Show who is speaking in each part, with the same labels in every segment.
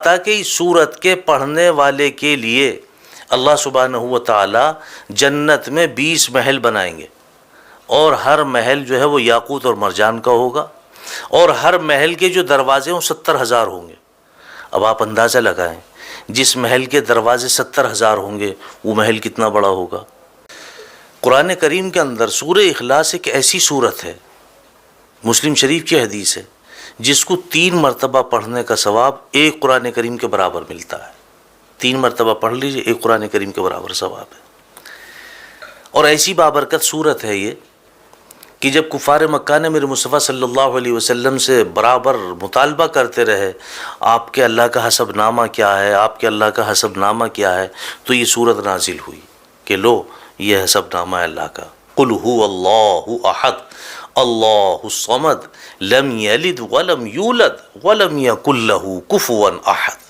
Speaker 1: تاکہ اس سورت کے پڑھنے والے کے لیے اللہ سبحانہ و تعالی جنت میں 20 محل بنائیں گے، اور ہر محل جو ہے وہ یاقوت اور مرجان کا ہوگا، اور ہر محل کے جو دروازے ہیں وہ 70,000 ہوں گے۔ اب آپ اندازہ لگائیں، جس محل کے دروازے 70,000 ہوں گے وہ محل کتنا بڑا ہوگا۔ قرآن کریم کے اندر سورہ اخلاص ایک ایسی سورت ہے، مسلم شریف کی حدیث ہے، جس کو 3 مرتبہ پڑھنے کا ثواب ایک قرآن کریم کے برابر ملتا ہے۔ 3 مرتبہ پڑھ لیجئے، ایک قرآن کریم کے برابر ثواب ہے۔ اور ایسی بابرکت سورت ہے یہ کہ جب کفار مکہ نے میرے مصطفیٰ صلی اللہ علیہ وسلم سے برابر مطالبہ کرتے رہے آپ کے اللہ کا حسب نامہ کیا ہے، آپ کے اللہ کا حسب نامہ کیا ہے، تو یہ سورت نازل ہوئی کہ لو یہ حسب نامہ ہے اللہ کا۔ قل هو اللہ احد اللہ الصمد لم یلد ولم یولد ولم یکن له کفوا احد۔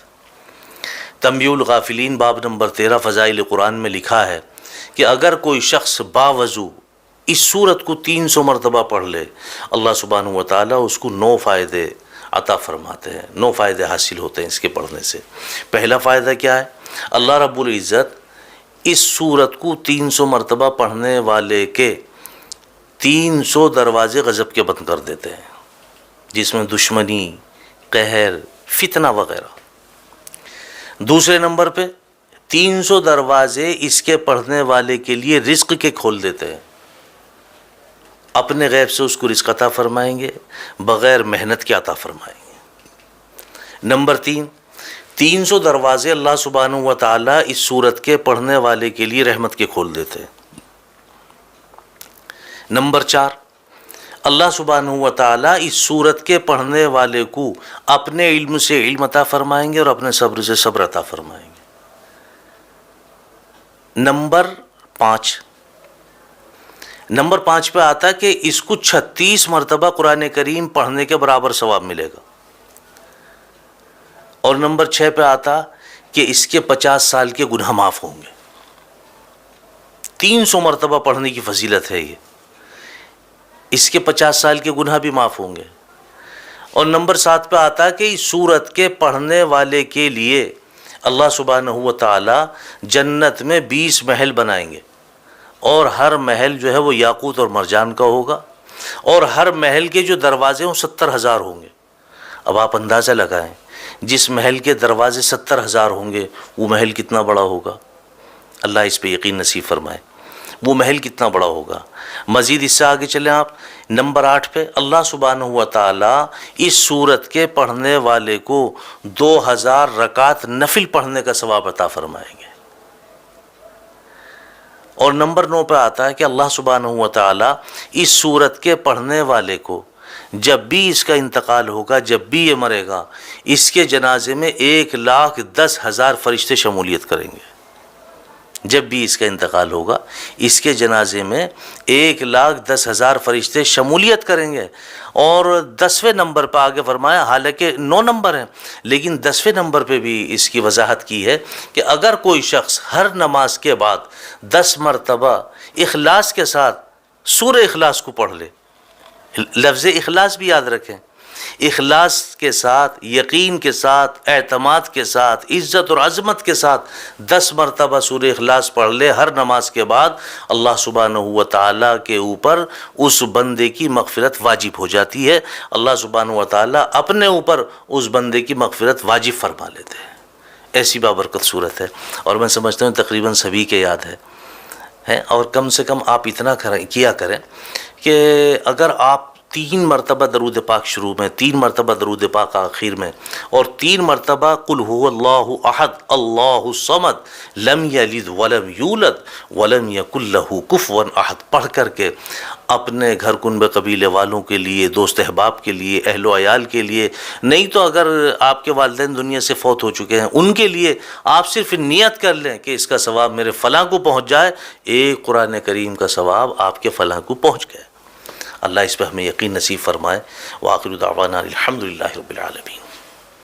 Speaker 1: تنبیہ الغافلین باب نمبر 13 فضائل قرآن میں لکھا ہے کہ اگر کوئی شخص باوضو اس سورت کو 300 مرتبہ پڑھ لے، اللہ سبحانہ و تعالیٰ اس کو 9 فائدے عطا فرماتے ہیں، 9 فائدے حاصل ہوتے ہیں اس کے پڑھنے سے۔ پہلا فائدہ کیا ہے؟ اللہ رب العزت اس سورت کو 300 مرتبہ پڑھنے والے کے 300 دروازے غضب کے بند کر دیتے ہیں، جس میں دشمنی، قہر، فتنہ وغیرہ۔ دوسرے نمبر پہ 300 دروازے اس کے پڑھنے والے کے لیے رزق کے کھول دیتے ہیں، اپنے غیب سے اس کو رزق عطا فرمائیں گے، بغیر محنت کے عطا فرمائیں گے۔ نمبر 3، 300 دروازے اللہ سبحانہ و تعالیٰ اس سورت کے پڑھنے والے کے لیے رحمت کے کھول دیتے ہیں۔ نمبر 4، اللہ سبحانہ و تعالیٰ اس سورت کے پڑھنے والے کو اپنے علم سے علم عطا فرمائیں گے اور اپنے صبر سے صبر عطا فرمائیں گے۔ نمبر 5 پہ آتا کہ اس کو 36 مرتبہ قرآن کریم پڑھنے کے برابر ثواب ملے گا، اور نمبر 6 پہ آتا کہ اس کے 50 سال کے گناہ معاف ہوں گے۔ 300 مرتبہ پڑھنے کی فضیلت ہے یہ، اس کے 50 سال کے گناہ بھی معاف ہوں گے۔ اور نمبر 7 پہ آتا کہ اس سورت کے پڑھنے والے کے لیے اللہ سبحانہ و تعالی جنت میں 20 محل بنائیں گے، اور ہر محل جو ہے وہ یاقوت اور مرجان کا ہوگا، اور ہر محل کے جو دروازے ہیں 70,000 ہوں گے۔ اب آپ اندازہ لگائیں، جس محل کے دروازے 70,000 ہوں گے وہ محل کتنا بڑا ہوگا۔ اللہ اس پہ یقین نصیب فرمائے، وہ محل کتنا بڑا ہوگا۔ مزید اس سے آگے چلیں آپ، نمبر 8 پہ اللہ سبحانہ و تعالی اس سورت کے پڑھنے والے کو 2000 رکعت نفل پڑھنے کا ثواب عطا فرمائیں گے۔ اور نمبر 9 پہ آتا ہے کہ اللہ سبحانہ و تعالی اس سورت کے پڑھنے والے کو جب بھی اس کا انتقال ہوگا، جب بھی یہ مرے گا، اس کے جنازے میں 1,10,000 فرشتے شمولیت کریں گے۔ جب بھی اس کا انتقال ہوگا، اس کے جنازے میں 1,10,000 فرشتے شمولیت کریں گے۔ اور 10ویں نمبر پہ آگے فرمایا، حالانکہ 9 نمبر ہیں لیکن 10ویں نمبر پہ بھی اس کی وضاحت کی ہے کہ اگر کوئی شخص ہر نماز کے بعد 10 مرتبہ اخلاص کے ساتھ سورہ اخلاص کو پڑھ لے، لفظ اخلاص بھی یاد رکھیں، اخلاص کے ساتھ، یقین کے ساتھ، اعتماد کے ساتھ، عزت اور عظمت کے ساتھ 10 مرتبہ سورہ اخلاص پڑھ لے ہر نماز کے بعد، اللہ سبحانہ و تعالیٰ کے اوپر اس بندے کی مغفرت واجب ہو جاتی ہے۔ اللہ سبحانہ و تعالیٰ اپنے اوپر اس بندے کی مغفرت واجب فرما لیتے ہیں۔ ایسی بابرکت صورت ہے، اور میں سمجھتا ہوں تقریباً سبھی کے یاد ہے۔ اور کم سے کم آپ اتنا کیا کریں کہ اگر آپ 3 مرتبہ درود پاک شروع میں، 3 مرتبہ درود پاک آخر میں، اور 3 مرتبہ قل هو اللہ احد اللہ الصمد لم یلد ولم یولد ولم یکن له کفوا احد پڑھ کر کے اپنے گھر کنبے قبیلے والوں کے لیے، دوست احباب کے لیے، اہل و عیال کے لیے، نہیں تو اگر آپ کے والدین دنیا سے فوت ہو چکے ہیں ان کے لیے آپ صرف نیت کر لیں کہ اس کا ثواب میرے فلاں کو پہنچ جائے، ایک قرآن کریم کا ثواب آپ کے فلاں کو پہنچ گئے۔ اللہ اس پہ ہمیں یقین نصیب فرمائے۔ وآخر دعوانا الحمدللہ رب العالمین۔